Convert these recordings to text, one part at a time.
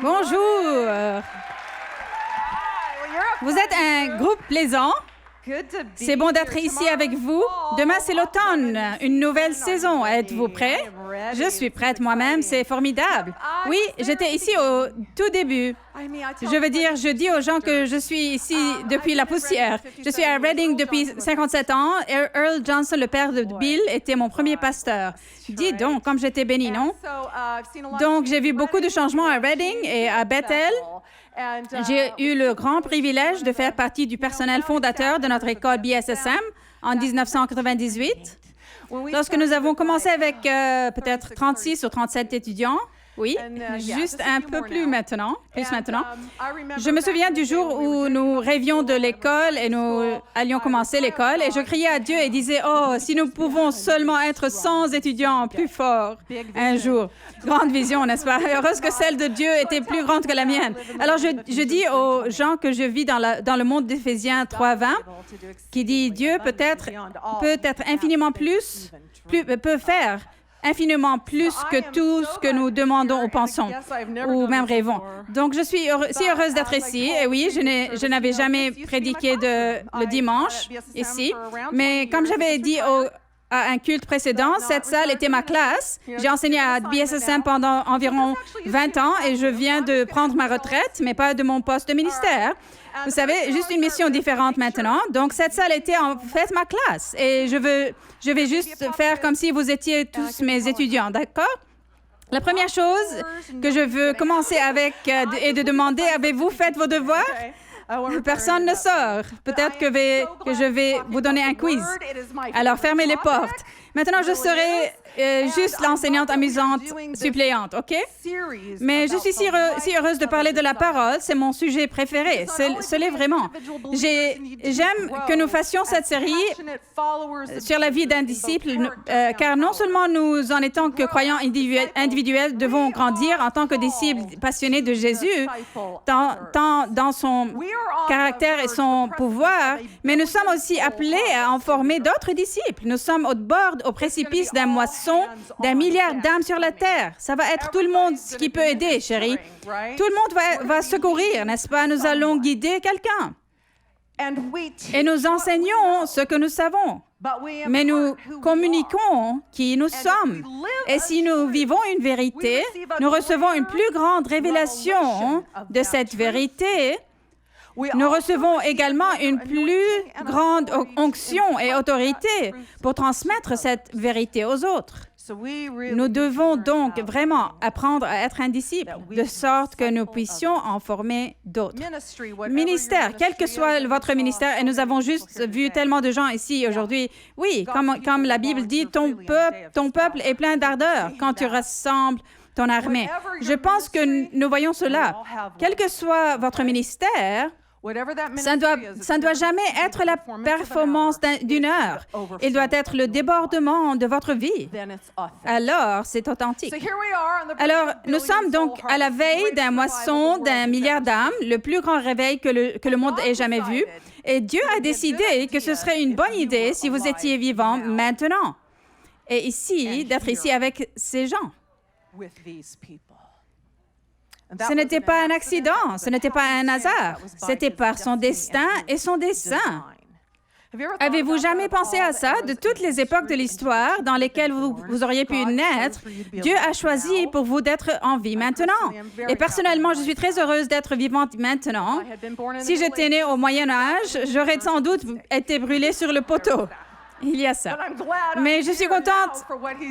Bonjour. Vous êtes un groupe plaisant. C'est bon d'être ici avec vous. Demain, c'est l'automne, une nouvelle saison. Êtes-vous prêts? Je suis prête moi-même, c'est formidable. Oui, j'étais ici au tout début. Je veux dire, je dis aux gens que je suis ici depuis la poussière. Je suis à Reading depuis 57 ans. Earl Johnson, le père de Bill, était mon premier pasteur. Dis donc, comme j'étais béni, non? Donc, j'ai vu beaucoup de changements à Reading et à Bethel. J'ai eu le grand privilège de faire partie du personnel fondateur de notre école BSSM en 1998. Lorsque nous avons commencé avec peut-être 36 ou 37 étudiants, oui, juste un peu plus maintenant. Je me souviens du jour où nous rêvions de l'école et nous allions commencer l'école et je criais à Dieu et disais, « Oh, si nous pouvons seulement être 100 étudiants plus forts un jour. » Grande vision, n'est-ce pas? Heureuse que celle de Dieu était plus grande que la mienne. Alors, je dis aux gens que je vis dans le monde d'Éphésiens 3:20, qui dit, « Dieu peut être infiniment peut faire infiniment plus que tout ce que nous demandons ou pensons, ou même rêvons. » Donc, je suis si heureuse d'être ici. Et oui, je n'avais jamais prédiqué le dimanche ici, mais comme j'avais dit à un culte précédent, cette salle était ma classe. J'ai enseigné à BSSM pendant environ 20 ans et je viens de prendre ma retraite, mais pas de mon poste de ministère. Vous savez, juste une mission différente maintenant. Donc, cette salle était en fait ma classe. Et je vais juste faire comme si vous étiez tous mes étudiants, d'accord? La première chose que je veux commencer avec est de demander, avez-vous fait vos devoirs? Personne ne sort. Peut-être que je vais vous donner un quiz. Alors, fermez les portes. Maintenant, je serai juste l'enseignante amusante suppléante, OK? Mais je suis si heureuse de parler de la parole. C'est mon sujet préféré. Ce l'est vraiment. J'aime que nous fassions cette série sur la vie d'un disciple, car non seulement nous, en étant que croyants individuels, devons grandir en tant que disciples passionnés de Jésus, tant dans son caractère et son pouvoir, mais nous sommes aussi appelés à en former d'autres disciples. Nous sommes au précipice d'un moisson d'1 milliard d'âmes sur la terre. Ça va être tout le monde qui peut aider, chérie. Tout le monde va secourir, n'est-ce pas? Nous allons guider quelqu'un. Et nous enseignons ce que nous savons. Mais nous communiquons qui nous sommes. Et si nous vivons une vérité, nous recevons une plus grande révélation de cette vérité. Nous recevons également une plus grande onction et autorité pour transmettre cette vérité aux autres. Nous devons donc vraiment apprendre à être un disciple, de sorte que nous puissions en former d'autres. Ministère, quel que soit votre ministère, et nous avons juste vu tellement de gens ici aujourd'hui, oui, comme la Bible dit, ton peuple est plein d'ardeur quand tu rassembles ton armée. Je pense que nous voyons cela. Quel que soit votre ministère, ça ne doit jamais être la performance d'une heure. Il doit être le débordement de votre vie. Alors, c'est authentique. Alors, nous sommes donc à la veille d'un moisson d'1 milliard d'âmes, le plus grand réveil que le monde ait jamais vu. Et Dieu a décidé que ce serait une bonne idée si vous étiez vivant maintenant. Et ici, d'être ici avec ces gens. Ce n'était pas un accident, ce n'était pas un hasard, c'était par son destin et son dessein. Avez-vous jamais pensé à ça? De toutes les époques de l'histoire dans lesquelles vous auriez pu naître, Dieu a choisi pour vous d'être en vie maintenant. Et personnellement, je suis très heureuse d'être vivante maintenant. Si j'étais née au Moyen Âge, j'aurais sans doute été brûlée sur le poteau. Il y a ça. Mais je suis contente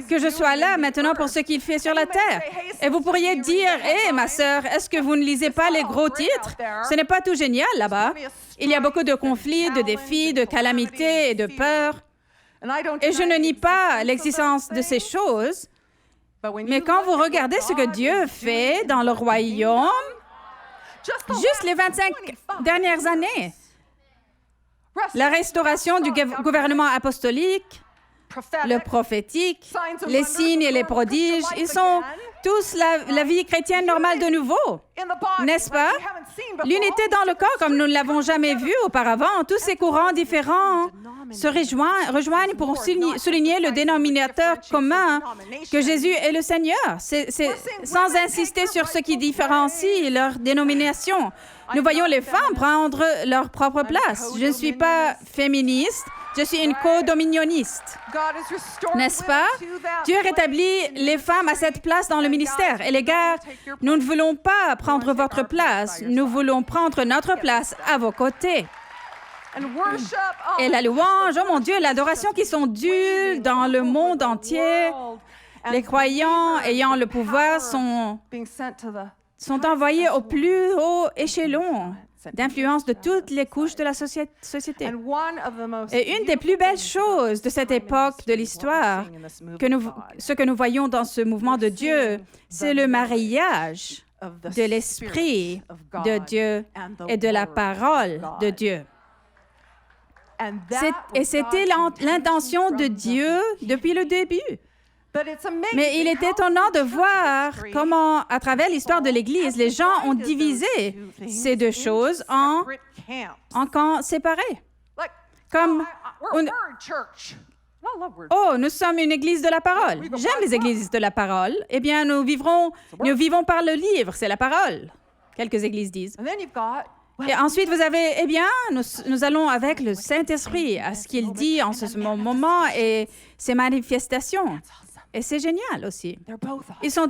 que je sois là maintenant pour ce qu'il fait sur la terre. Et vous pourriez dire, « Hé, ma sœur, est-ce que vous ne lisez pas les gros titres? Ce n'est pas tout génial là-bas. Il y a beaucoup de conflits, de défis, de calamités et de peurs. Et je ne nie pas l'existence de ces choses. Mais quand vous regardez ce que Dieu fait dans le royaume, juste les 25 dernières années, la restauration du gouvernement apostolique, le prophétique, les signes et les prodiges, ils sont tous la vie chrétienne normale de nouveau, n'est-ce pas? L'unité dans le corps, comme nous ne l'avons jamais vu auparavant, tous ces courants différents se rejoignent pour souligner le dénominateur commun que Jésus est le Seigneur. C'est sans insister sur ce qui différencie leur dénomination. Nous voyons les femmes prendre leur propre place. Je ne suis pas féministe. Je suis une co-dominionniste, n'est-ce pas? Dieu rétablit les femmes à cette place dans le ministère. Et les gars, nous ne voulons pas prendre votre place, nous voulons prendre notre place à vos côtés. Et la louange, oh mon Dieu, l'adoration qui sont dues dans le monde entier. Les croyants ayant le pouvoir sont envoyés au plus haut échelon d'influence de toutes les couches de la société. Et une des plus belles choses de cette époque de l'histoire, ce que nous voyons dans ce mouvement de Dieu, c'est le mariage de l'Esprit de Dieu et de la parole de Dieu. Et c'était l'intention de Dieu depuis le début. Mais il est étonnant de voir comment, à travers l'histoire de l'Église, les gens ont divisé ces deux choses en camps séparés. Comme, nous sommes une Église de la parole. J'aime les Églises de la parole. Eh bien, nous vivons par le livre, c'est la parole. Quelques Églises disent. Et ensuite, vous avez, nous allons avec le Saint-Esprit, à ce qu'il dit en ce moment et ses manifestations. Et c'est génial aussi. Ils sont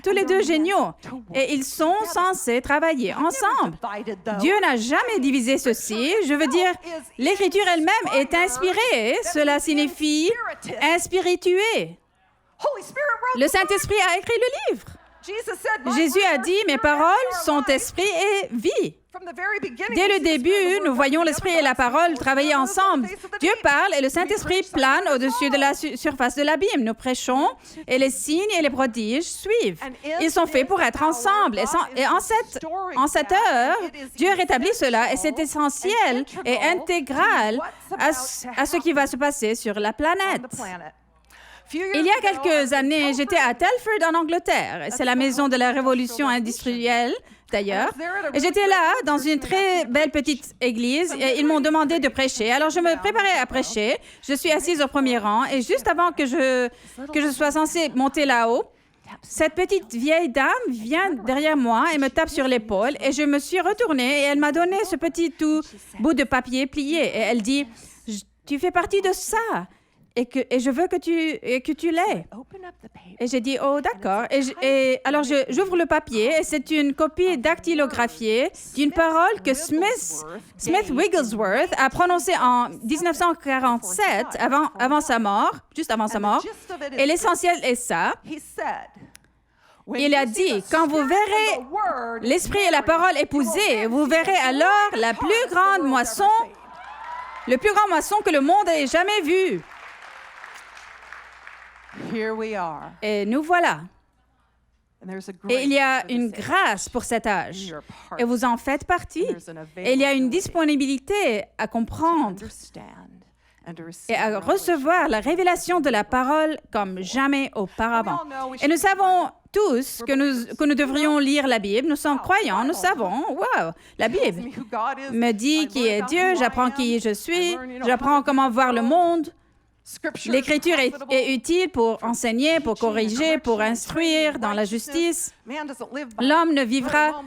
tous les deux géniaux. Et ils sont censés travailler ensemble. Dieu n'a jamais divisé ceci. Je veux dire, l'Écriture elle-même est inspirée. Cela signifie inspirituée. Le Saint-Esprit a écrit le livre. Jésus a dit, « Mes paroles sont esprit et vie ». Dès le début, nous voyons l'Esprit et la parole travailler ensemble. Dieu parle et le Saint-Esprit plane au-dessus de la surface de l'abîme. Nous prêchons et les signes et les prodiges suivent. Ils sont faits pour être ensemble. Et en cette heure, Dieu rétablit cela et c'est essentiel et intégral à ce qui va se passer sur la planète. Il y a quelques années, j'étais à Telford en Angleterre. C'est la maison de la révolution industrielle, d'ailleurs. Et j'étais là, dans une très belle petite église, et ils m'ont demandé de prêcher. Alors, je me préparais à prêcher. Je suis assise au premier rang, et juste avant que je sois censée monter là-haut, cette petite vieille dame vient derrière moi et me tape sur l'épaule, et je me suis retournée, et elle m'a donné ce petit bout de papier plié. Et elle dit, « Tu fais partie de ça. » Et je veux que tu l'aies. Et j'ai dit, oh, d'accord. Et alors, j'ouvre le papier et c'est une copie dactylographiée d'une parole que Smith Wigglesworth a prononcée en 1947, avant sa mort, juste avant sa mort. Et l'essentiel est ça. Il a dit, quand vous verrez l'Esprit et la parole épousés, vous verrez alors la plus grande moisson, le plus grand moisson que le monde ait jamais vu. Et nous voilà. Et il y a une grâce pour cet âge. Et vous en faites partie. Et il y a une disponibilité à comprendre et à recevoir la révélation de la parole comme jamais auparavant. Et nous savons tous que nous devrions lire la Bible. Nous sommes croyants, nous savons. Wow, la Bible me dit qui est Dieu, j'apprends qui je suis, j'apprends comment voir le monde. L'Écriture est utile pour enseigner, pour corriger, pour instruire dans la justice. L'homme ne vivra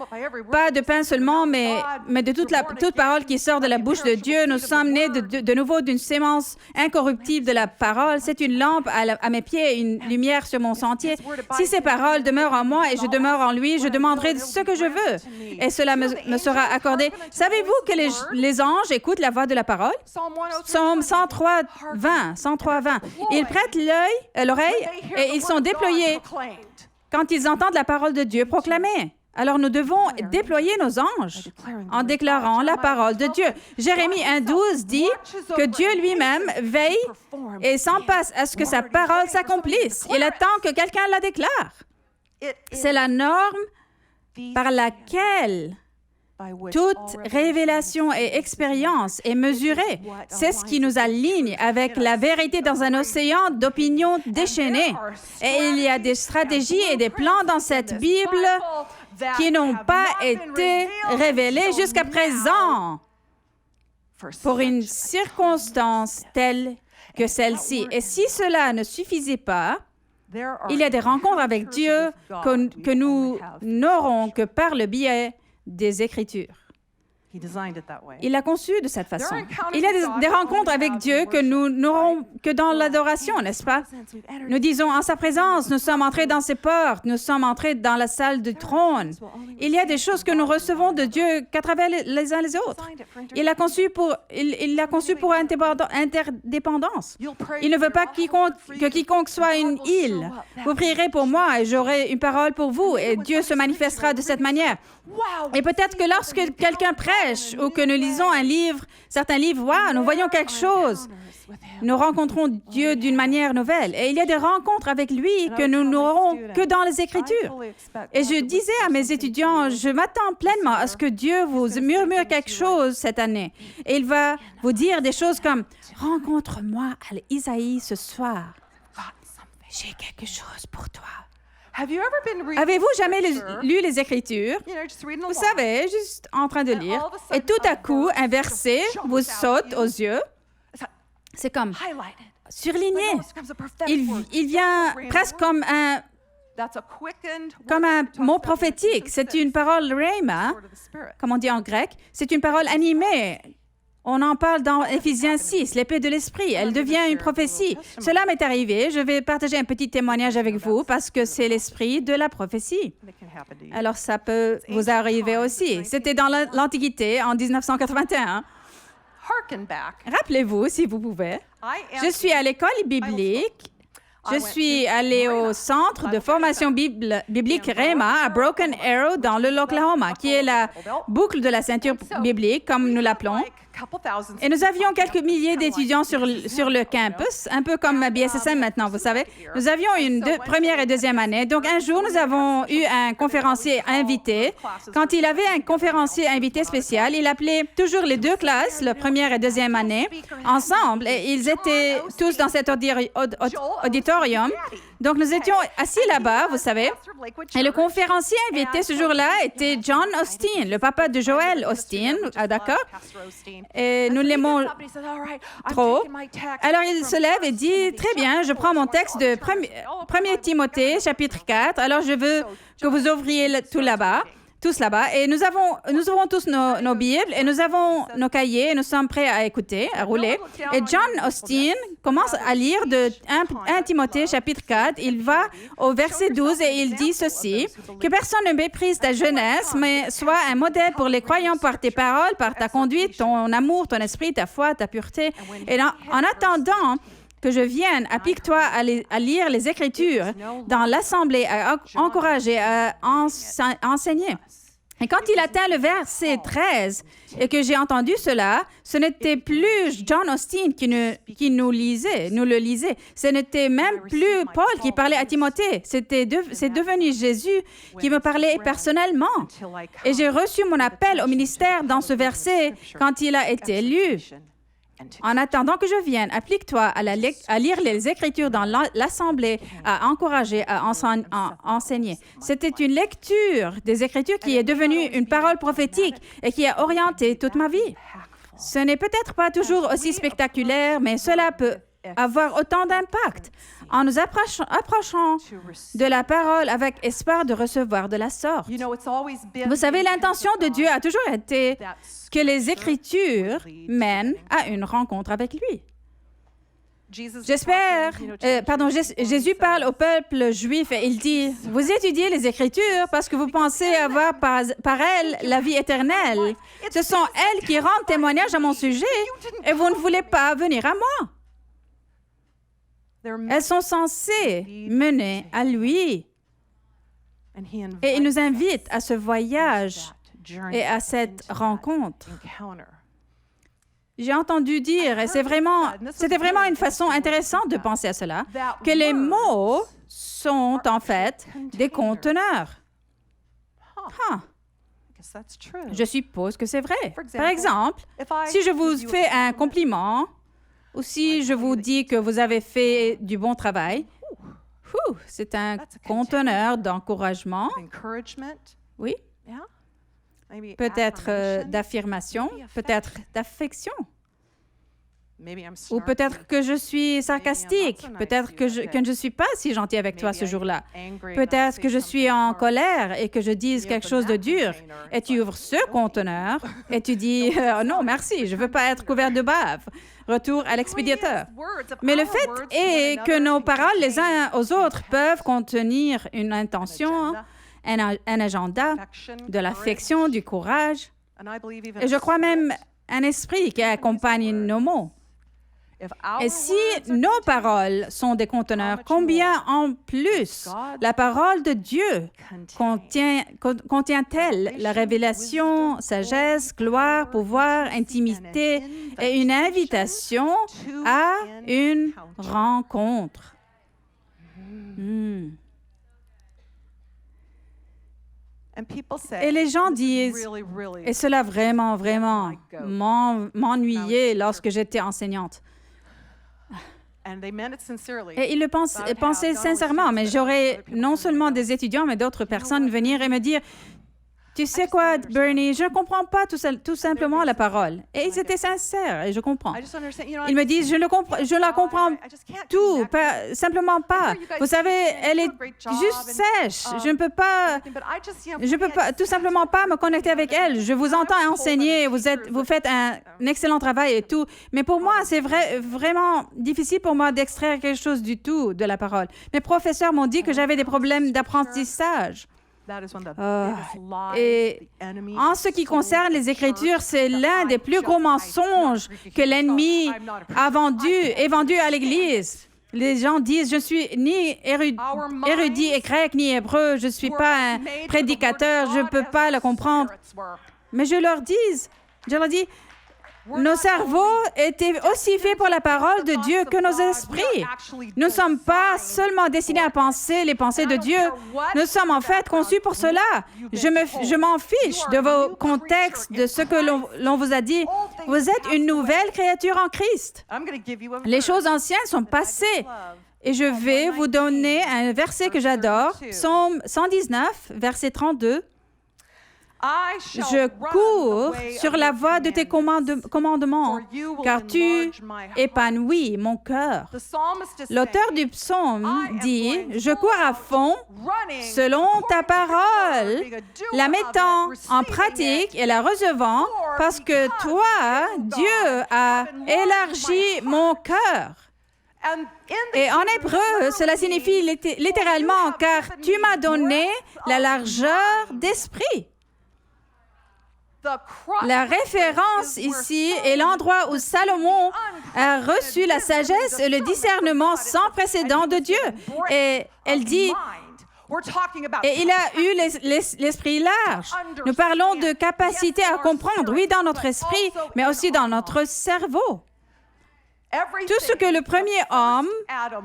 pas de pain seulement, mais de toute parole qui sort de la bouche de Dieu. Nous sommes nés de nouveau d'une sémence incorruptible de la parole. C'est une lampe à mes pieds et une lumière sur mon sentier. Si ces paroles demeurent en moi et je demeure en lui, je demanderai ce que je veux et cela me sera accordé. Savez-vous que les anges écoutent la voix de la parole? Psaume 103, 20. Ils prêtent l'oreille et ils sont déployés quand ils entendent la parole de Dieu proclamée. Alors nous devons déployer nos anges en déclarant la parole de Dieu. Jérémie 1,12 dit que Dieu lui-même veille et s'en passe à ce que sa parole s'accomplisse. Il attend que quelqu'un la déclare. C'est la norme par laquelle Toute révélation et expérience est mesurée. C'est ce qui nous aligne avec la vérité dans un océan d'opinions déchaînées. Et il y a des stratégies et des plans dans cette Bible qui n'ont pas été révélés jusqu'à présent pour une circonstance telle que celle-ci. Et si cela ne suffisait pas, il y a des rencontres avec Dieu que nous n'aurons que par le biais des Écritures. Il l'a conçu de cette façon. Il y a des rencontres avec Dieu que nous n'aurons que dans l'adoration, n'est-ce pas? Nous disons en sa présence, nous sommes entrés dans ses portes, nous sommes entrés dans la salle du trône. Il y a des choses que nous recevons de Dieu qu'à travers les uns les autres. Il l'a conçu pour interdépendance. Il ne veut pas que quiconque soit une île. Vous prierez pour moi et j'aurai une parole pour vous et Dieu se manifestera de cette manière. Et peut-être que lorsque quelqu'un prêche ou que nous lisons certains livres, nous voyons quelque chose. Nous rencontrons Dieu d'une manière nouvelle. Et il y a des rencontres avec lui que nous n'aurons que dans les Écritures. Et je disais à mes étudiants, je m'attends pleinement à ce que Dieu vous murmure quelque chose cette année. Et il va vous dire des choses comme « Rencontre-moi à Isaïe ce soir. J'ai quelque chose pour toi. » Avez-vous jamais lu les Écritures? Vous savez, juste en train de lire, et tout à coup, un verset vous saute aux yeux. C'est comme surligné. Il vient presque comme un mot prophétique. C'est une parole rhéma, comme on dit en grec. C'est une parole animée. On en parle dans Éphésiens 6, l'épée de l'esprit. Elle devient une prophétie. Cela m'est arrivé. Je vais partager un petit témoignage avec vous parce que c'est l'esprit de la prophétie. Alors, ça peut vous arriver aussi. C'était dans l'Antiquité, en 1981. Rappelez-vous, si vous pouvez. Je suis à l'école biblique. Je suis allée au centre de formation biblique Rhema à Broken Arrow dans l'Oklahoma, qui est la boucle de la ceinture biblique, comme nous l'appelons. Et nous avions quelques milliers d'étudiants sur le campus, un peu comme ma BSSM maintenant, vous savez. Nous avions une première et deuxième année. Donc, un jour, nous avons eu un conférencier invité. Quand il avait un conférencier invité spécial, il appelait toujours les deux classes, la première et deuxième année, ensemble. Et ils étaient tous dans cet auditorium. Donc, nous étions assis là-bas, vous savez. Et le conférencier invité ce jour-là était John Osteen, le papa de Joel Osteen, d'accord? Et nous l'aimons trop. Alors, il se lève et dit, « Très bien, je prends mon texte de 1 Timothée, chapitre 4. Alors, je veux que vous ouvriez tous là-bas. Et nous ouvrons tous nos Bibles et nous avons nos cahiers et nous sommes prêts à écouter, à rouler. Et John Osteen commence à lire de 1 Timothée chapitre 4. Il va au verset 12 et il dit ceci, « Que personne ne méprise ta jeunesse, mais sois un modèle pour les croyants par tes paroles, par ta conduite, ton amour, ton esprit, ta foi, ta pureté. Et en attendant que je vienne, applique-toi à lire les Écritures dans l'assemblée, à encourager, à enseigner. » Et quand il atteint le verset 13 et que j'ai entendu cela, ce n'était plus John Osteen qui nous le lisait. Ce n'était même plus Paul qui parlait à Timothée. C'est devenu Jésus qui me parlait personnellement. Et j'ai reçu mon appel au ministère dans ce verset quand il a été lu. En attendant que je vienne, applique-toi à lire les Écritures dans l'Assemblée, à encourager, à enseigner. C'était une lecture des Écritures qui est devenue une parole prophétique et qui a orienté toute ma vie. Ce n'est peut-être pas toujours aussi spectaculaire, mais cela peut avoir autant d'impact en nous approchant de la parole avec espoir de recevoir de la sorte. Vous savez, l'intention de Dieu a toujours été que les Écritures mènent à une rencontre avec lui. Jésus parle au peuple juif et il dit, « Vous étudiez les Écritures parce que vous pensez avoir par elles la vie éternelle. Ce sont elles qui rendent témoignage à mon sujet et vous ne voulez pas venir à moi. » Elles sont censées mener à lui. Et il nous invite à ce voyage et à cette rencontre. J'ai entendu dire, et c'était vraiment une façon intéressante de penser à cela, que les mots sont en fait des conteneurs. Je suppose que c'est vrai. Par exemple, si je vous fais un compliment ou si je vous dis que vous avez fait du bon travail, c'est un conteneur d'encouragement. Oui. Peut-être d'affirmation, peut-être d'affection. Ou peut-être que je suis sarcastique, peut-être que je ne suis pas si gentil avec toi ce jour-là. Peut-être que je suis en colère et que je dise quelque chose de dur. Et tu ouvres ce conteneur et tu dis « Non, merci, je ne veux pas être couvert de bave. » Retour à l'expédiateur. Mais le fait est que nos paroles les uns aux autres peuvent contenir une intention, un agenda, de l'affection, du courage. Et je crois même un esprit qui accompagne nos mots. Et si nos paroles sont des conteneurs, combien en plus la parole de Dieu contient-elle la révélation, sagesse, gloire, pouvoir, intimité et une invitation à une rencontre? Et les gens disent, et cela vraiment m'ennuyait lorsque j'étais enseignante. Et ils le pensaient sincèrement, mais j'aurais non seulement des étudiants, mais d'autres personnes venir et me dire, tu sais quoi, Bernie, je ne comprends pas tout simplement la parole. Et ils étaient sincères, et je comprends. Ils me disent, je la comprends simplement pas. Vous savez, elle est juste sèche. Je ne peux pas tout simplement pas me connecter avec elle. Je vous entends enseigner, vous faites un excellent travail et tout. Mais pour moi, c'est vraiment difficile pour moi d'extraire quelque chose du tout de la parole. Mes professeurs m'ont dit que j'avais des problèmes d'apprentissage. Et en ce qui concerne les Écritures, c'est l'un des plus gros mensonges que l'ennemi est vendu à l'Église. Les gens disent, je suis ni érudit et grec, ni hébreu, je ne suis pas un prédicateur, je ne peux pas le comprendre. Mais je leur dis, nos cerveaux étaient aussi faits pour la parole de Dieu que nos esprits. Nous ne sommes pas seulement destinés à penser les pensées de Dieu. Nous sommes en fait conçus pour cela. Je m'en fiche de vos contextes, de ce que l'on vous a dit. Vous êtes une nouvelle créature en Christ. Les choses anciennes sont passées. Et je vais vous donner un verset que j'adore, Psaume 119, verset 32. Je cours sur la voie de tes commandements, car tu épanouis mon cœur. L'auteur du psaume dit, je cours à fond selon ta parole, la mettant en pratique et la recevant, parce que toi, Dieu, as élargi mon cœur. Et en hébreu, cela signifie littéralement, car tu m'as donné la largeur d'esprit. La référence ici est l'endroit où Salomon a reçu la sagesse et le discernement sans précédent de Dieu. Et elle dit, et il a eu l'esprit large. Nous parlons de capacité à comprendre, oui, dans notre esprit, mais aussi dans notre cerveau. Tout ce que le premier homme,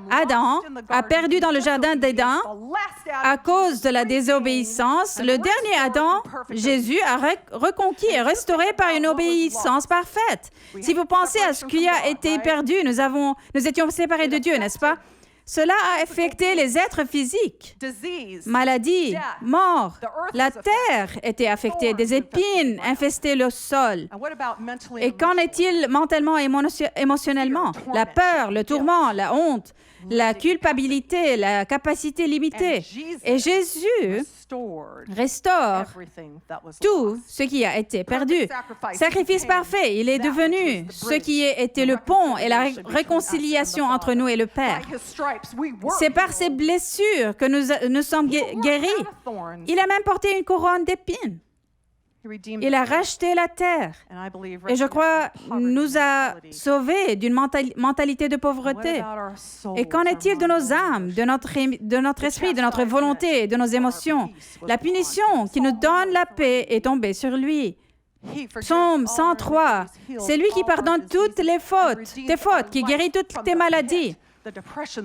Adam, a perdu dans le jardin d'Éden à cause de la désobéissance, le dernier Adam, Jésus, a reconquis et restauré par une obéissance parfaite. Si vous pensez à ce qui a été perdu, nous étions séparés de Dieu, n'est-ce pas? Cela a affecté les êtres physiques. Maladie, mort. La terre était affectée. Des épines infestaient le sol. Et qu'en est-il mentalement et émotionnellement? La peur, le tourment, la honte, la culpabilité, la capacité limitée. Et Jésus restaure tout ce qui a été perdu. Sacrifice parfait, il est devenu ce qui était le pont et la réconciliation entre nous et le Père. C'est par ses blessures que nous sommes guéris. Il a même porté une couronne d'épines. Il a racheté la terre. Et je crois nous a sauvés d'une mentalité de pauvreté. Et qu'en est-il de nos âmes, de notre esprit, de notre volonté, de nos émotions? La punition qui nous donne la paix est tombée sur lui. Psaume 103, c'est lui qui pardonne toutes tes fautes, qui guérit toutes tes maladies.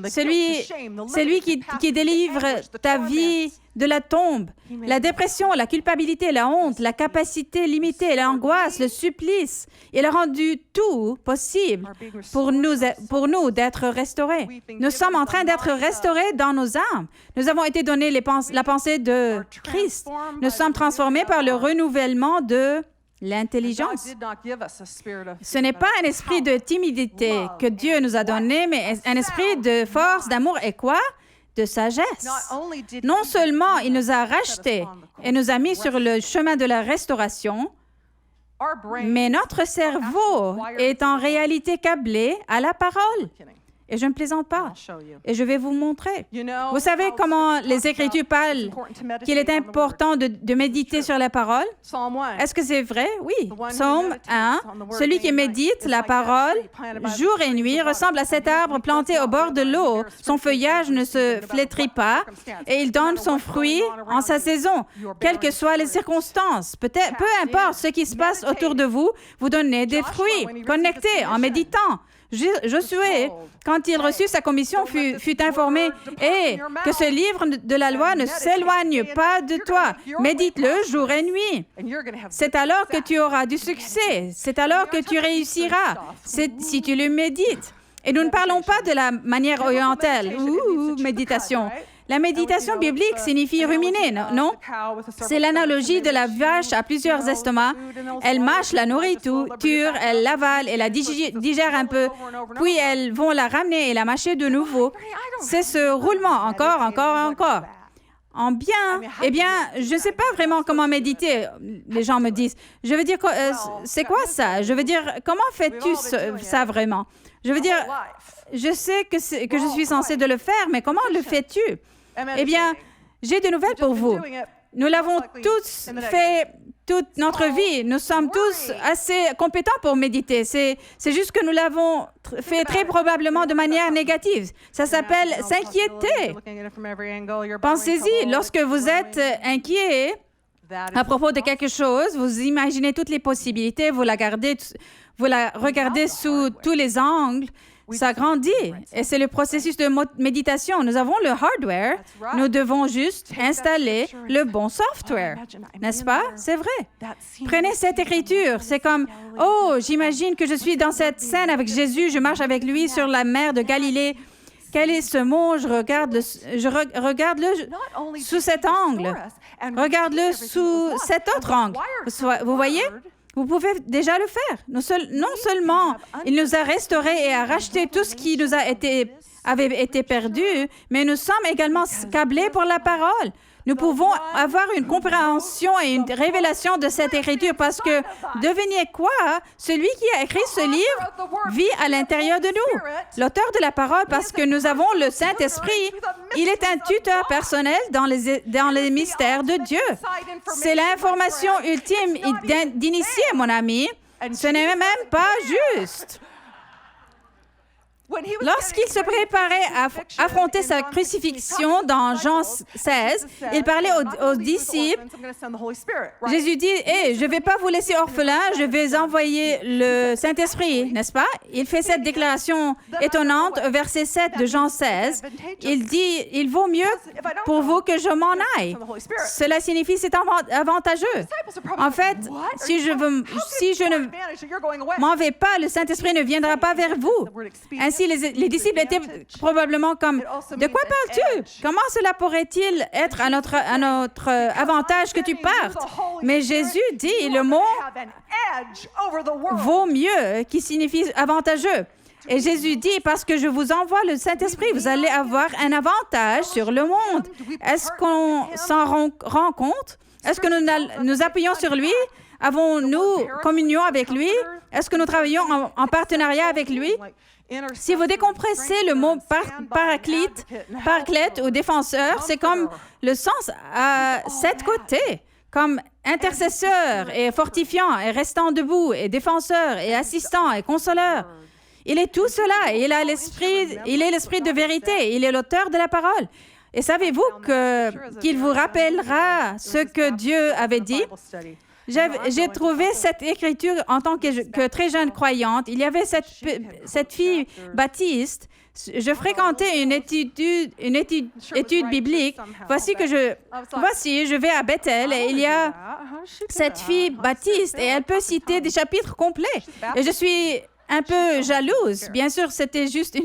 Celui qui délivre ta vie de la tombe, la dépression, la culpabilité, la honte, la capacité limitée, l'angoisse, le supplice. Il a rendu tout possible pour nous d'être restaurés. Nous sommes en train d'être restaurés dans nos âmes. Nous avons été donnés la pensée de Christ. Nous sommes transformés par le renouvellement de l'intelligence. Ce n'est pas un esprit de timidité que Dieu nous a donné, mais un esprit de force, d'amour et quoi? De sagesse. Non seulement il nous a rachetés et nous a mis sur le chemin de la restauration, mais notre cerveau est en réalité câblé à la parole. Et je ne plaisante pas. Et je vais vous montrer. Vous savez comment les Écritures parlent qu'il est important de méditer sur la parole? Est-ce que c'est vrai? Oui. Psaume 1, celui qui médite la parole jour et nuit ressemble à cet arbre planté au bord de l'eau. Son feuillage ne se flétrit pas et il donne son fruit en sa saison, quelles que soient les circonstances. Peu importe ce qui se passe autour de vous, vous donnez des fruits connectés en méditant. Josué, quand il reçut sa commission, fut informé que ce livre de la loi ne s'éloigne pas de toi. Médite-le jour et nuit. C'est alors que tu auras du succès. C'est alors que tu réussiras. Si tu le médites. Et nous ne parlons pas de la manière orientale. Méditation. La méditation biblique signifie ruminer, non? C'est l'analogie de la vache à plusieurs estomacs. Elle mâche la nourriture, elle l'avale et la digère un peu, puis elles vont la ramener et la mâcher de nouveau. C'est ce roulement, encore. En bien, je ne sais pas vraiment comment méditer, les gens me disent. Je veux dire, c'est quoi ça? Je veux dire, comment fais-tu ça vraiment? Je veux dire, je sais que je suis censée de le faire, mais comment le fais-tu? Eh bien, j'ai de nouvelles pour vous. Nous l'avons tous fait toute notre vie. Nous sommes tous assez compétents pour méditer. C'est juste que nous l'avons fait très probablement de manière négative. Ça s'appelle s'inquiéter. Pensez-y, lorsque vous êtes inquiet à propos de quelque chose, vous imaginez toutes les possibilités, vous la regardez sous tous les angles. Ça grandit et c'est le processus de méditation. Nous avons le hardware, nous devons juste installer le bon software, n'est-ce pas? C'est vrai. Prenez cette écriture, c'est comme, j'imagine que je suis dans cette scène avec Jésus, je marche avec lui sur la mer de Galilée. Quel est ce mont? Je regarde-le sous cet angle. Regarde-le sous cet autre angle. Vous voyez? Vous pouvez déjà le faire. Non seulement il nous a restaurés et a racheté tout ce qui nous avait été perdu, mais nous sommes également câblés pour la parole. Nous pouvons avoir une compréhension et une révélation de cette écriture parce que, devinez quoi, celui qui a écrit ce livre vit à l'intérieur de nous. L'auteur de la parole, parce que nous avons le Saint-Esprit, il est un tuteur personnel dans les mystères de Dieu. C'est l'information ultime d'initié, mon ami. Ce n'est même pas juste. Lorsqu'il se préparait à affronter sa crucifixion dans Jean 16, il parlait aux disciples. Jésus dit, je ne vais pas vous laisser orphelins, je vais envoyer le Saint-Esprit, n'est-ce pas? Il fait cette déclaration étonnante au verset 7 de Jean 16. Il dit, il vaut mieux pour vous que je m'en aille. Cela signifie c'est avantageux. En fait, si je ne m'en vais pas, le Saint-Esprit ne viendra pas vers vous. Ainsi, les disciples étaient probablement comme, de quoi parles-tu? Comment cela pourrait-il être à notre avantage que tu partes? Mais Jésus dit, le mot vaut mieux, qui signifie avantageux. Et Jésus dit, parce que je vous envoie le Saint-Esprit, vous allez avoir un avantage sur le monde. Est-ce qu'on s'en rend compte? Est-ce que nous appuyons sur lui? Avons-nous communion avec lui? Est-ce que nous travaillons en partenariat avec lui? Si vous décompressez le mot paraclète ou défenseur, c'est comme le sens à 7 côtés, comme intercesseur et fortifiant et restant debout et défenseur et assistant et consoleur. Il est tout cela. Il est l'esprit de vérité. Il est l'auteur de la parole. Et savez-vous qu'il vous rappellera ce que Dieu avait dit? J'ai trouvé cette écriture en tant que très jeune croyante. Il y avait cette fille baptiste. Je fréquentais une étude biblique. Voici, je vais à Bethel et il y a cette fille baptiste et elle peut citer des chapitres complets. Et je suis un peu jalouse. Bien sûr, c'était juste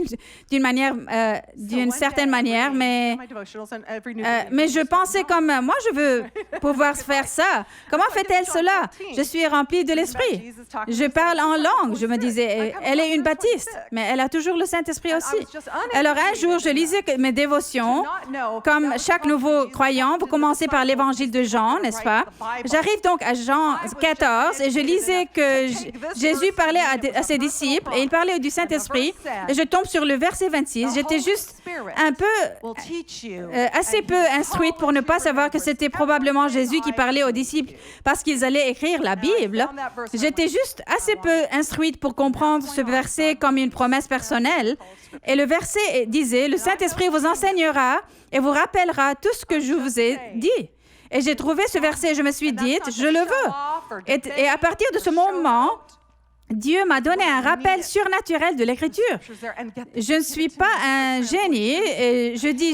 d'une certaine manière, mais je pensais comme moi, je veux pouvoir faire ça. Comment fait-elle cela? Je suis remplie de l'Esprit. Je parle en langue. Je me disais, elle est une baptiste, mais elle a toujours le Saint-Esprit aussi. Alors, un jour, je lisais mes dévotions. Comme chaque nouveau croyant, vous commencez par l'Évangile de Jean, n'est-ce pas? J'arrive donc à Jean 14 et je lisais que Jésus parlait à ses disciples et il parlait du Saint-Esprit et je tombe sur le verset 26. J'étais juste assez peu instruite pour ne pas savoir que c'était probablement Jésus qui parlait aux disciples parce qu'ils allaient écrire la Bible. J'étais juste assez peu instruite pour comprendre ce verset comme une promesse personnelle. Et le verset disait, « Le Saint-Esprit vous enseignera et vous rappellera tout ce que je vous ai dit. » Et j'ai trouvé ce verset et je me suis dit, je le veux. Et à partir de ce moment, Dieu m'a donné un rappel surnaturel de l'Écriture. Je ne suis pas un génie et je dis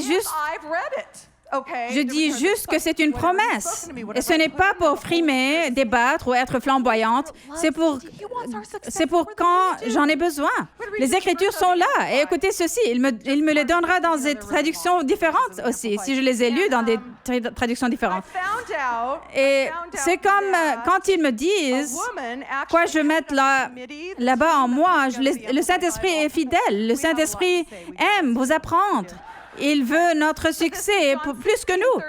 juste que c'est une promesse. Et ce n'est pas pour frimer, débattre ou être flamboyante. C'est pour quand j'en ai besoin. Les Écritures sont là. Et écoutez ceci, il me les donnera dans des traductions différentes aussi, si je les ai lues dans des traductions différentes. Et c'est comme quand ils me disent quoi je mette là-bas en moi. Le Saint-Esprit est fidèle. Le Saint-Esprit aime vous apprendre. Il veut notre succès plus que nous.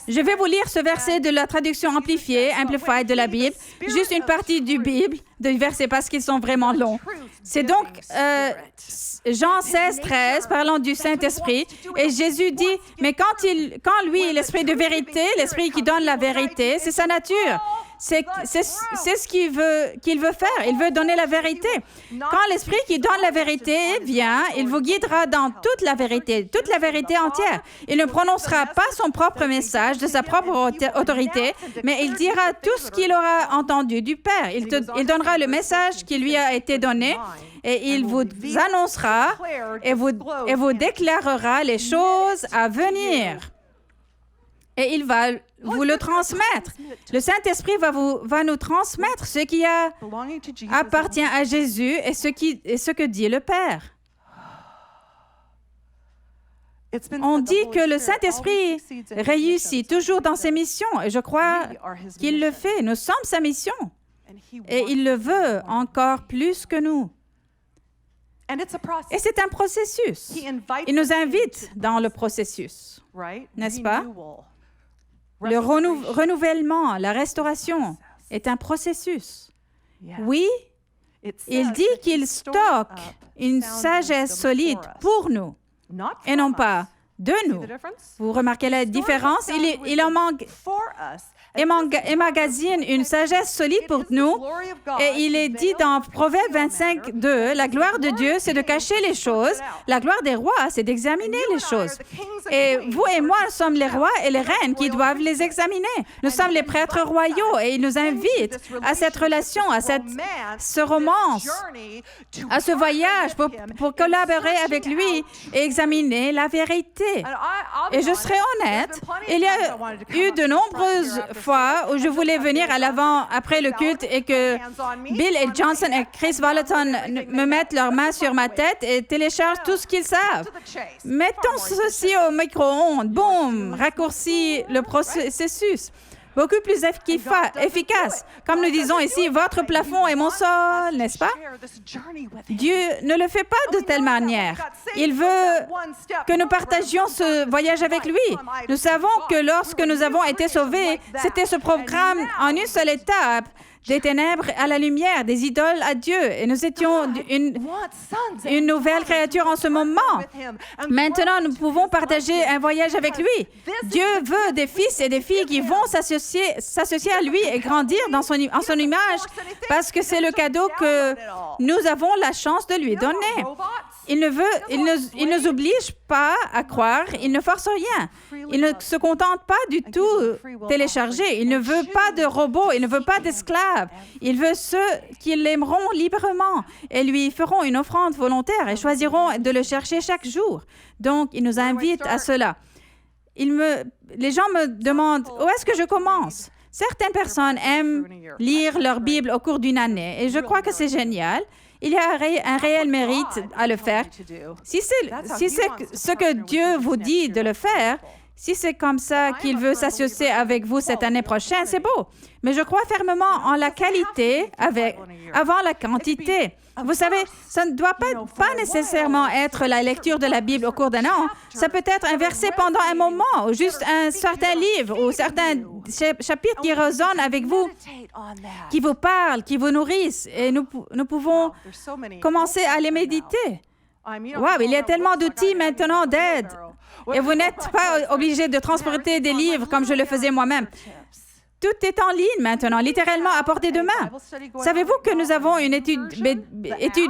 Je vais vous lire ce verset de la traduction amplifiée, Amplified de la Bible, juste une partie du verset parce qu'ils sont vraiment longs. C'est donc Jean 16, 13, parlant du Saint-Esprit, et Jésus dit, mais quand lui, l'Esprit de vérité, l'Esprit qui donne la vérité, c'est sa nature. C'est ce qu'il veut faire. Il veut donner la vérité. Quand l'Esprit qui donne la vérité vient, il vous guidera dans toute la vérité entière. Il ne prononcera pas son propre message de sa propre autorité, mais il dira tout ce qu'il aura entendu du Père. Il donnera le message qui lui a été donné et il vous annoncera et vous déclarera les choses à venir. Et il va vous le transmettre. Le Saint-Esprit va nous transmettre ce qui appartient à Jésus et ce que dit le Père. On dit que le Saint-Esprit réussit toujours dans ses missions et je crois qu'il le fait. Nous sommes sa mission et il le veut encore plus que nous. Et c'est un processus. Il nous invite dans le processus, n'est-ce pas? Le renouvellement, la restauration est un processus. Oui, il dit qu'il stocke une sagesse solide pour nous et non pas de nous. Vous remarquez la différence? Il emmagasine une sagesse solide pour nous. Et il est dit dans Proverbe 25, 2, la gloire de Dieu, c'est de cacher les choses. La gloire des rois, c'est d'examiner les choses. Et vous et moi sommes les rois et les reines qui doivent les examiner. Nous sommes les prêtres royaux et il nous invite à cette relation, à ce romance, à ce voyage pour collaborer avec lui et examiner la vérité. Et je serai honnête, il y a eu de nombreuses fois où je voulais venir à l'avant après le culte et que Bill et Johnson et Chris Vallotton me mettent leurs mains sur ma tête et téléchargent tout ce qu'ils savent. Mettons ceci au micro-ondes, boum, raccourcis le processus. Beaucoup plus efficace. Comme nous disons ici, votre plafond est mon sol, n'est-ce pas? Dieu ne le fait pas de telle manière. Il veut que nous partagions ce voyage avec lui. Nous savons que lorsque nous avons été sauvés, c'était ce programme en une seule étape. Des ténèbres à la lumière, des idoles à Dieu. Et nous étions une nouvelle créature en ce moment. Maintenant, nous pouvons partager un voyage avec lui. Dieu veut des fils et des filles qui vont s'associer à lui et grandir en son image parce que c'est le cadeau que nous avons la chance de lui donner. il ne nous oblige pas à croire, il ne force rien. Il ne se contente pas du tout télécharger. Il ne veut pas de robots, il ne veut pas d'esclaves. Il veut ceux qui l'aimeront librement et lui feront une offrande volontaire et choisiront de le chercher chaque jour. Donc, il nous invite à cela. Les gens me demandent, où est-ce que je commence? Certaines personnes aiment lire leur Bible au cours d'une année et je crois que c'est génial. Il y a un réel mérite à le faire. Si c'est ce que Dieu vous dit de le faire, si c'est comme ça qu'il veut s'associer avec vous cette année prochaine, c'est beau. Mais je crois fermement en la qualité avant la quantité. Vous savez, ça ne doit pas nécessairement être la lecture de la Bible au cours d'un an. Ça peut être un verset pendant un moment, ou juste un certain livre, ou certains chapitres qui résonnent avec vous, qui vous parlent, qui vous nourrissent. Et nous pouvons commencer à les méditer. Wow, il y a tellement d'outils maintenant d'aide. Et vous n'êtes pas obligé de transporter des livres comme je le faisais moi-même. Tout est en ligne maintenant, littéralement à portée de main. Savez-vous que nous avons une étude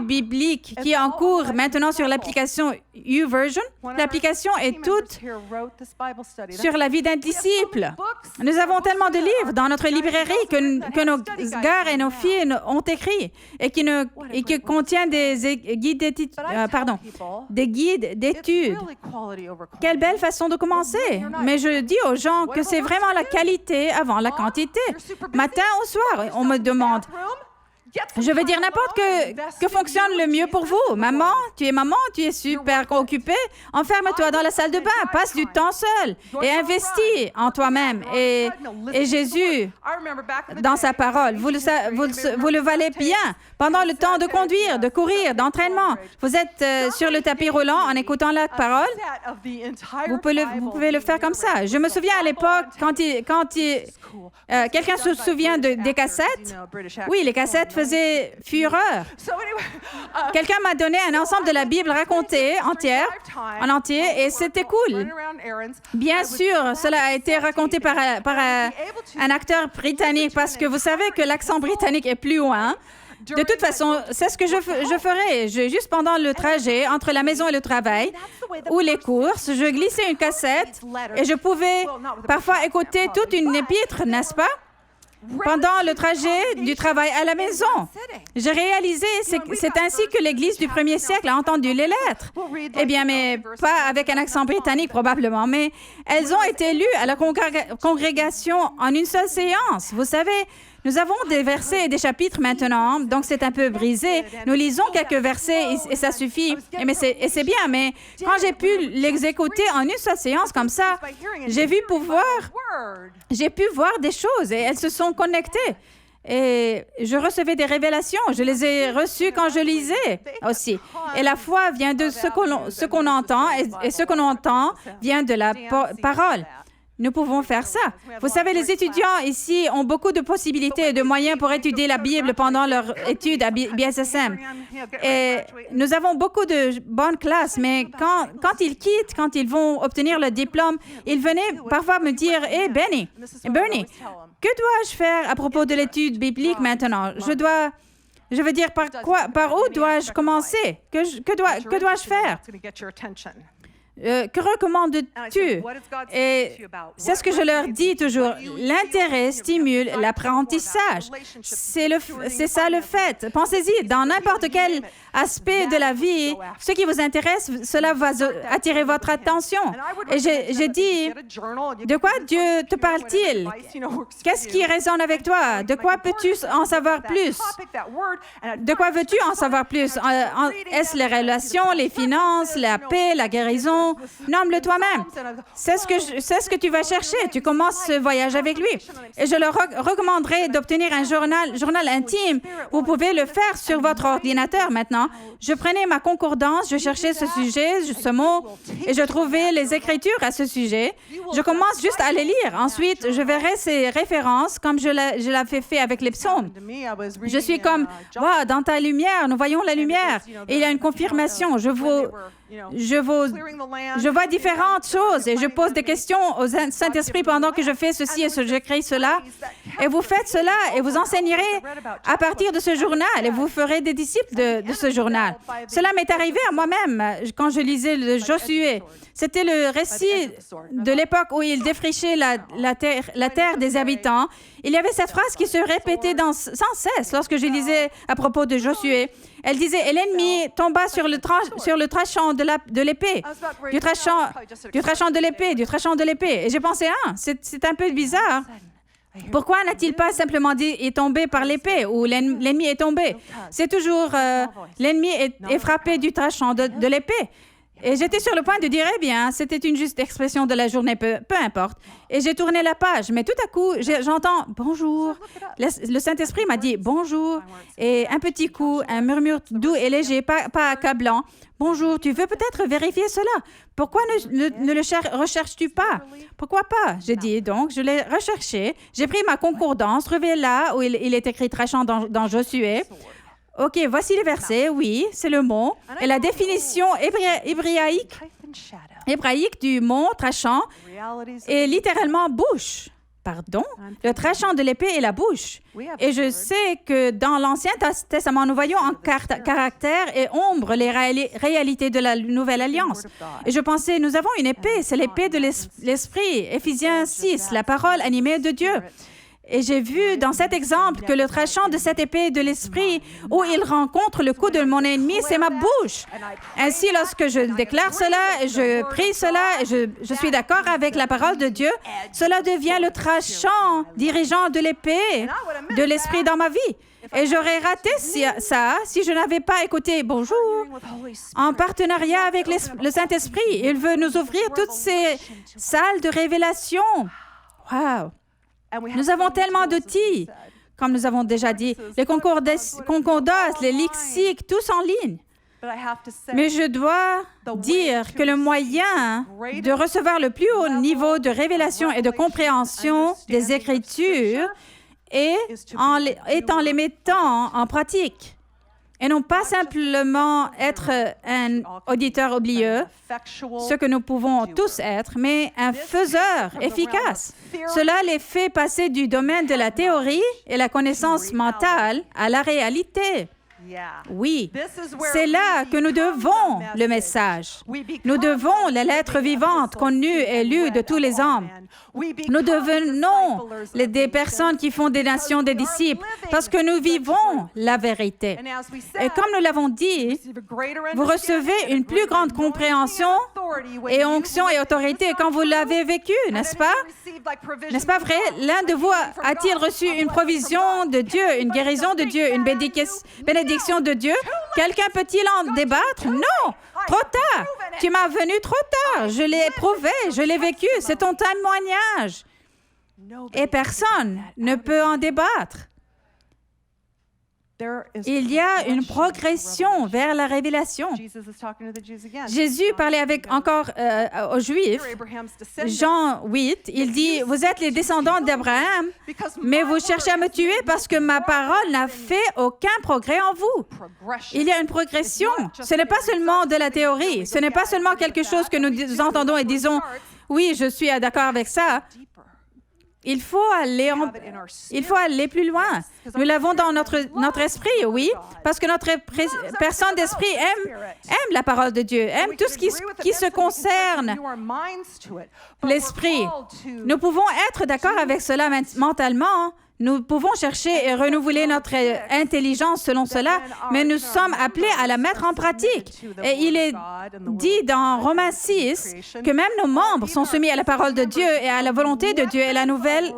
biblique qui est en cours maintenant sur l'application YouVersion? L'application est toute sur la vie d'un disciple. Nous avons tellement de livres dans notre librairie que nos gars et nos filles ont écrits et qui contiennent des guides d'études. Quelle belle façon de commencer! Mais je dis aux gens que c'est vraiment la qualité avant la quantité. Matin au soir, on me demande. Je veux dire n'importe que fonctionne le mieux pour vous. Maman, tu es super occupée. Enferme-toi dans la salle de bain, passe du temps seul et investis en toi-même. Et Jésus, dans sa parole, vous le valez bien. Pendant le temps de conduire, de courir, d'entraînement, vous êtes sur le tapis roulant en écoutant la parole. Vous pouvez le faire comme ça. Je me souviens à l'époque, quelqu'un se souvient des cassettes? Oui, les cassettes faisaient fureur. Quelqu'un m'a donné un ensemble de la Bible racontée en entier, et c'était cool. Bien sûr, cela a été raconté par un acteur britannique, parce que vous savez que l'accent britannique est plus loin. De toute façon, c'est ce que je ferais. Juste pendant le trajet entre la maison et le travail ou les courses, je glissais une cassette et je pouvais parfois écouter toute une épître, n'est-ce pas? Pendant le trajet du travail à la maison. J'ai réalisé, c'est ainsi que l'Église du 1er siècle a entendu les lettres. Eh bien, mais pas avec un accent britannique probablement, mais elles ont été lues à la congrégation en une seule séance. Vous savez, nous avons des versets et des chapitres maintenant, donc c'est un peu brisé. Nous lisons quelques versets et ça suffit. Et c'est bien, mais quand j'ai pu les écouter en une seule séance comme ça, j'ai pu voir des choses et elles se sont connectées. Et je recevais des révélations. Je les ai reçues quand je lisais aussi. Et la foi vient de ce qu'on entend et ce qu'on entend vient de la parole. Nous pouvons faire ça. Vous savez, les étudiants ici ont beaucoup de possibilités et de moyens pour étudier la Bible pendant leur étude à BSSM. Et nous avons beaucoup de bonnes classes, mais quand ils quittent, quand ils vont obtenir le diplôme, ils venaient parfois me dire, « Hey, Bernie, que dois-je faire à propos de l'étude biblique maintenant? Je veux dire, par où dois-je commencer? Que dois-je faire? » Que recommandes-tu? Et c'est ce que je leur dis toujours. L'intérêt stimule l'apprentissage. C'est ça le fait. Pensez-y, dans n'importe quel aspect de la vie, ce qui vous intéresse, cela va attirer votre attention. Et j'ai dit, de quoi Dieu te parle-t-il? Qu'est-ce qui résonne avec toi? De quoi peux-tu en savoir plus? De quoi veux-tu en savoir plus? Est-ce les relations, les finances, la paix, la guérison? Nomme-le toi-même. C'est ce que tu vas chercher. Tu commences ce voyage avec lui. Et je leur recommanderais d'obtenir un journal intime. Vous pouvez le faire sur votre ordinateur maintenant. Je prenais ma concordance, je cherchais ce sujet, ce mot, et je trouvais les écritures à ce sujet. Je commence juste à les lire. Ensuite, je verrai ces références comme je l'avais fait avec les psaumes. Je suis comme, « Wow, dans ta lumière, nous voyons la lumière. » Et il y a une confirmation. Je vois différentes choses et je pose des questions au Saint-Esprit pendant que je fais ceci et j'écris cela. Et vous faites cela et vous enseignerez à partir de ce journal et vous ferez des disciples de ce journal. Cela m'est arrivé à moi-même quand je lisais le Josué. C'était le récit de l'époque où il défrichait la terre des habitants. Il y avait cette phrase qui se répétait sans cesse lorsque je lisais à propos de Josué. Elle disait, et l'ennemi tomba sur le tranchant de l'épée, du tranchant de l'épée. Et j'ai pensé, c'est un peu bizarre. Pourquoi n'a-t-il pas simplement dit « est tombé par l'épée » ou « l'ennemi est tombé ». C'est toujours « l'ennemi est frappé du tranchant de l'épée ». Et j'étais sur le point de dire « eh bien, c'était une juste expression de la journée, peu importe ». Et j'ai tourné la page, mais tout à coup, j'entends « bonjour ». Le Saint-Esprit m'a dit « bonjour » et un petit coup, un murmure doux et léger, pas accablant. « Bonjour, tu veux peut-être vérifier cela? Pourquoi ne le recherches-tu pas? » « Pourquoi pas? » J'ai dit. Donc, je l'ai recherché. J'ai pris ma concordance, trouvé là où il est écrit tranchant dans Josué. OK, voici les versets. Oui, c'est le mot. Et la définition hébraïque du mot tranchant est littéralement bouche. Pardon? Le tranchant de l'épée est la bouche. Et je sais que dans l'Ancien Testament, nous voyons en caractère et ombre les réalités de la Nouvelle Alliance. Et je pensais, nous avons une épée, c'est l'épée de l'Esprit. Éphésiens 6, la parole animée de Dieu. Et j'ai vu dans cet exemple que le tranchant de cette épée de l'esprit, où il rencontre le coup de mon ennemi, c'est ma bouche. Ainsi, lorsque je déclare cela, je prie cela, et je suis d'accord avec la parole de Dieu, cela devient le tranchant dirigeant de l'épée de l'esprit dans ma vie. Et j'aurais raté ça si je n'avais pas écouté « Bonjour » en partenariat avec le Saint-Esprit. Il veut nous ouvrir toutes ces salles de révélation. Wow! Nous avons tellement d'outils, comme nous avons déjà dit, les concordances, les lexiques, tous en ligne. Mais je dois dire que le moyen de recevoir le plus haut niveau de révélation et de compréhension des Écritures est en les mettant en pratique. Et non pas simplement être un auditeur oublieux, ce que nous pouvons tous être, mais un faiseur efficace. Cela les fait passer du domaine de la théorie et la connaissance mentale à la réalité. Oui, c'est là que nous devons le message. Nous devons la lettre vivante, connue et lue de tous les hommes. Nous devenons des personnes qui font des nations des disciples parce que nous vivons la vérité. Et comme nous l'avons dit, vous recevez une plus grande compréhension et onction et autorité quand vous l'avez vécu, n'est-ce pas? N'est-ce pas vrai? L'un de vous a-t-il reçu une provision de Dieu, une guérison de Dieu, une bénédiction de Dieu? Quelqu'un peut-il en débattre? Non! Trop tard! Tu m'as venu trop tard! Je l'ai éprouvé, je l'ai vécu, c'est ton témoignage. Et personne ne peut en débattre. Il y a une progression vers la révélation. Jésus parlait encore aux Juifs. Jean 8, il dit, « Vous êtes les descendants d'Abraham, mais vous cherchez à me tuer parce que ma parole n'a fait aucun progrès en vous. » Il y a une progression. Ce n'est pas seulement de la théorie. Ce n'est pas seulement quelque chose que nous entendons et disons, « Oui, je suis d'accord avec ça. » Il faut aller plus loin. Nous l'avons dans notre esprit, oui, parce que notre personne d'esprit aime la parole de Dieu, aime tout ce qui se concerne l'esprit. Nous pouvons être d'accord avec cela mentalement. Nous pouvons chercher et renouveler notre intelligence selon cela, mais nous sommes appelés à la mettre en pratique. Et il est dit dans Romains 6 que même nos membres sont soumis à la parole de Dieu et à la volonté de Dieu et la nouvelle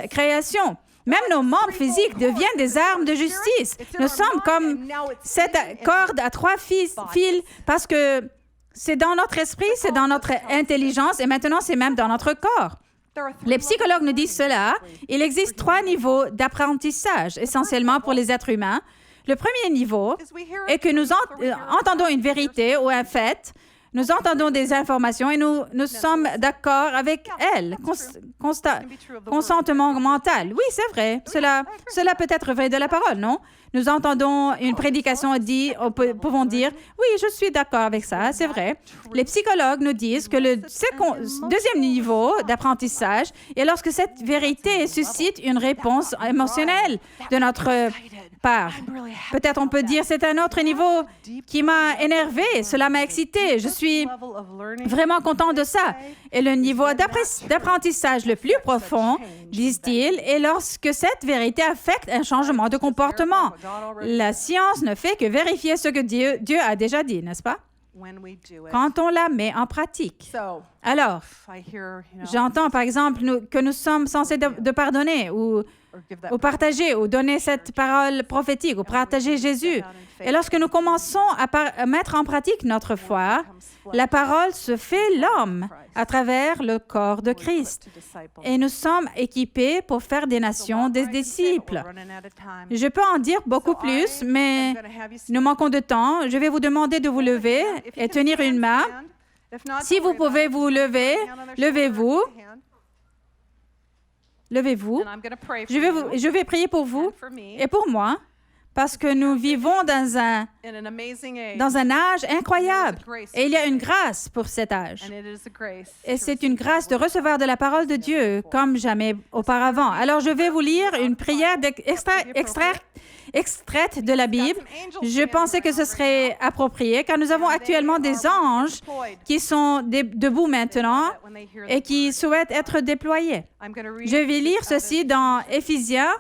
création. Même nos membres physiques deviennent des armes de justice. Nous sommes comme cette corde à 3 fils parce que c'est dans notre esprit, c'est dans notre intelligence et maintenant c'est même dans notre corps. Les psychologues nous disent cela. Il existe 3 niveaux d'apprentissage, essentiellement pour les êtres humains. Le premier niveau est que nous entendons une vérité ou un fait. Nous entendons des informations et nous sommes d'accord avec elles. Consentement mental. Oui, c'est vrai. Cela peut être vrai de la parole, non? Nous entendons une prédication et pouvons dire, oui, je suis d'accord avec ça, c'est vrai. Les psychologues nous disent que le deuxième niveau d'apprentissage est lorsque cette vérité suscite une réponse émotionnelle de notre part. Peut-être on peut dire, c'est un autre niveau qui m'a énervé, cela m'a excité, je suis vraiment content de ça. Et le niveau d'apprentissage le plus profond, disent-ils, est lorsque cette vérité affecte un changement de comportement. La science ne fait que vérifier ce que Dieu a déjà dit, n'est-ce pas? Quand on la met en pratique. Alors, j'entends par exemple que nous sommes censés de pardonner ou partager ou donner cette parole prophétique ou partager Jésus. Et lorsque nous commençons à mettre en pratique notre foi, la parole se fait l'homme à travers le corps de Christ. Et nous sommes équipés pour faire des nations des disciples. Je peux en dire beaucoup plus, mais nous manquons de temps. Je vais vous demander de vous lever et tenir une main. Si vous pouvez vous lever, levez-vous. Levez-vous. Je vais prier pour vous et pour moi, parce que nous vivons dans un âge incroyable. Et il y a une grâce pour cet âge. Et c'est une grâce de recevoir de la parole de Dieu comme jamais auparavant. Alors, je vais vous lire une prière extraite de la Bible. Je pensais que ce serait approprié, car nous avons actuellement des anges qui sont debout maintenant et qui souhaitent être déployés. Je vais lire ceci dans Éphésiens,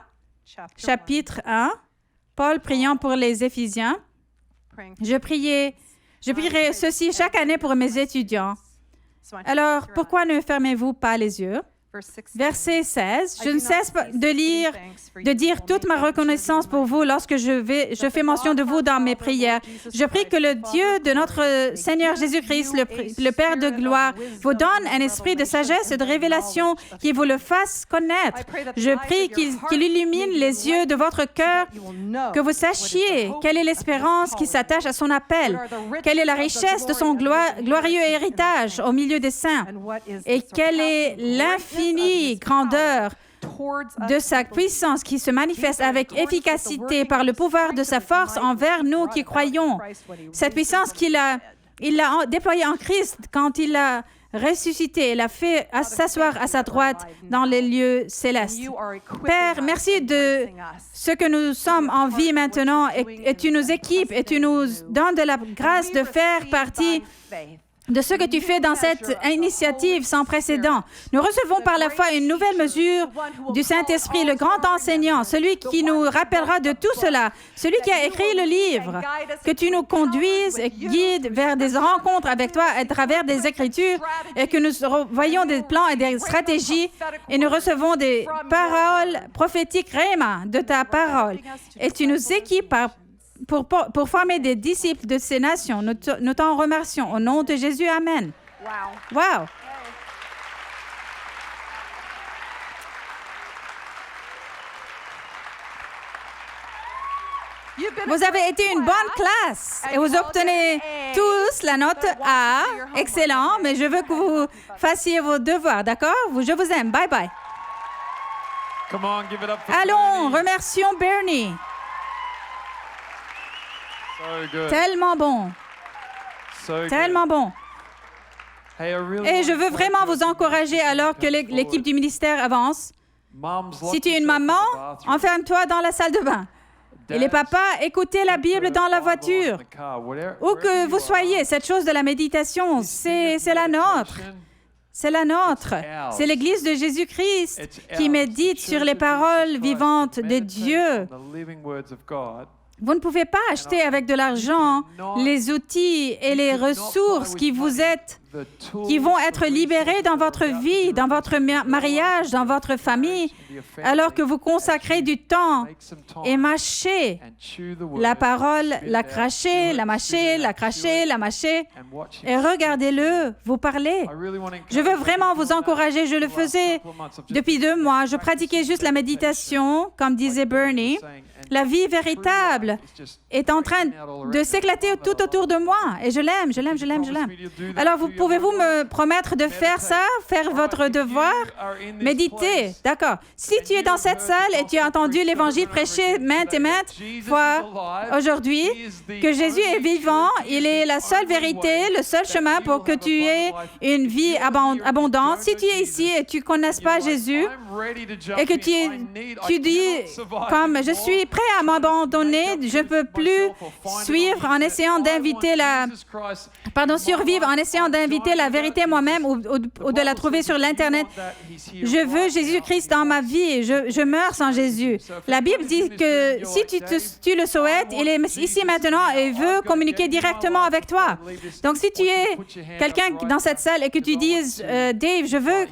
chapitre 1. Paul priant pour les Éphésiens. Je prierai ceci chaque année pour mes étudiants. Alors, pourquoi ne fermez-vous pas les yeux? Verset 16, je ne cesse de dire toute ma reconnaissance pour vous lorsque je fais mention de vous dans mes prières. Je prie que le Dieu de notre Seigneur Jésus-Christ, le Père de gloire, vous donne un esprit de sagesse et de révélation qui vous le fasse connaître. Je prie qu'il illumine les yeux de votre cœur, que vous sachiez quelle est l'espérance qui s'attache à son appel, quelle est la richesse de son glorieux héritage au milieu des saints, et quelle est l'infinie grandeur de sa puissance qui se manifeste avec efficacité par le pouvoir de sa force envers nous qui croyons. Cette puissance il l'a déployée en Christ quand il l'a ressuscité et l'a fait s'asseoir à sa droite dans les lieux célestes. Père, merci de ce que nous sommes en vie maintenant et tu nous équipes et tu nous donnes de la grâce de faire partie de ce que tu fais dans cette initiative sans précédent. Nous recevons par la foi une nouvelle mesure du Saint-Esprit, le grand enseignant, celui qui nous rappellera de tout cela, celui qui a écrit le livre, que tu nous conduises et guides vers des rencontres avec toi à travers des Écritures et que nous voyons des plans et des stratégies et nous recevons des paroles prophétiques réma de ta parole. Et tu nous équipes pour former des disciples de ces nations. Nous t'en remercions. Au nom de Jésus, Amen. Wow! Vous avez été une bonne classe et vous obtenez tous la note A. Excellent, mais je veux que vous fassiez vos devoirs, d'accord? Je vous aime. Bye bye. Allons, remercions Bernie. Tellement bon. Tellement bon. Et je veux vraiment vous encourager alors que l'équipe du ministère avance. Si tu es une maman, enferme-toi dans la salle de bain. Et les papas, écoutez la Bible dans la voiture. Où que vous soyez, cette chose de la méditation, c'est la nôtre. C'est la nôtre. C'est l'Église de Jésus-Christ qui médite sur les paroles vivantes de Dieu. Vous ne pouvez pas acheter avec de l'argent les outils et les ressources qui vous êtes qui vont être libérés dans votre vie, dans votre mariage, dans votre famille, alors que vous consacrez du temps et mâchez la parole, la crachez, la mâchez, la crachez, la mâchez, et regardez-le, vous parlez. Je veux vraiment vous encourager. Je le faisais depuis 2 mois. Je pratiquais juste la méditation, comme disait Bernie. La vie véritable est en train de s'éclater tout autour de moi. Et je l'aime, je l'aime, je l'aime, je l'aime. Alors, pouvez-vous me promettre de faire ça, faire votre devoir? Méditer, d'accord. Si tu es dans cette salle et tu as entendu l'Évangile prêché maintes et maintes fois aujourd'hui, que Jésus est vivant, il est la seule vérité, le seul chemin pour que tu aies une vie abondante. Si tu es ici et tu ne connais pas Jésus et que tu dis, comme je suis prêt à m'abandonner, je ne peux plus suivre en essayant d'inviter survivre en essayant d'inviter la vérité moi-même ou de la trouver sur l'Internet. Je veux Jésus-Christ dans ma vie. Je meurs sans Jésus. La Bible dit que si tu le souhaites, il est ici maintenant et veut communiquer directement avec toi. Donc, si tu es quelqu'un dans cette salle et que tu dises, Dave, je veux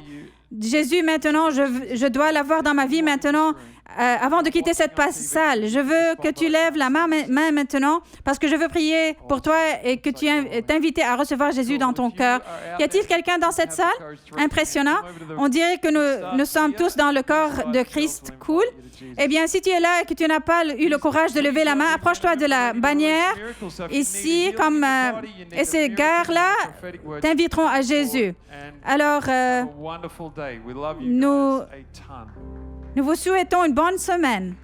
Jésus maintenant, je dois l'avoir dans ma vie maintenant, avant de quitter cette salle, je veux que tu lèves la main maintenant parce que je veux prier pour toi et que tu es invité à recevoir Jésus dans ton cœur. Y a-t-il quelqu'un dans cette salle? Impressionnant. On dirait que nous sommes tous dans le corps de Christ. Cool. Eh bien, si tu es là et que tu n'as pas eu le courage de lever la main, approche-toi de la bannière ici, et ces gars-là t'inviteront à Jésus. Alors, nous vous souhaitons une bonne semaine.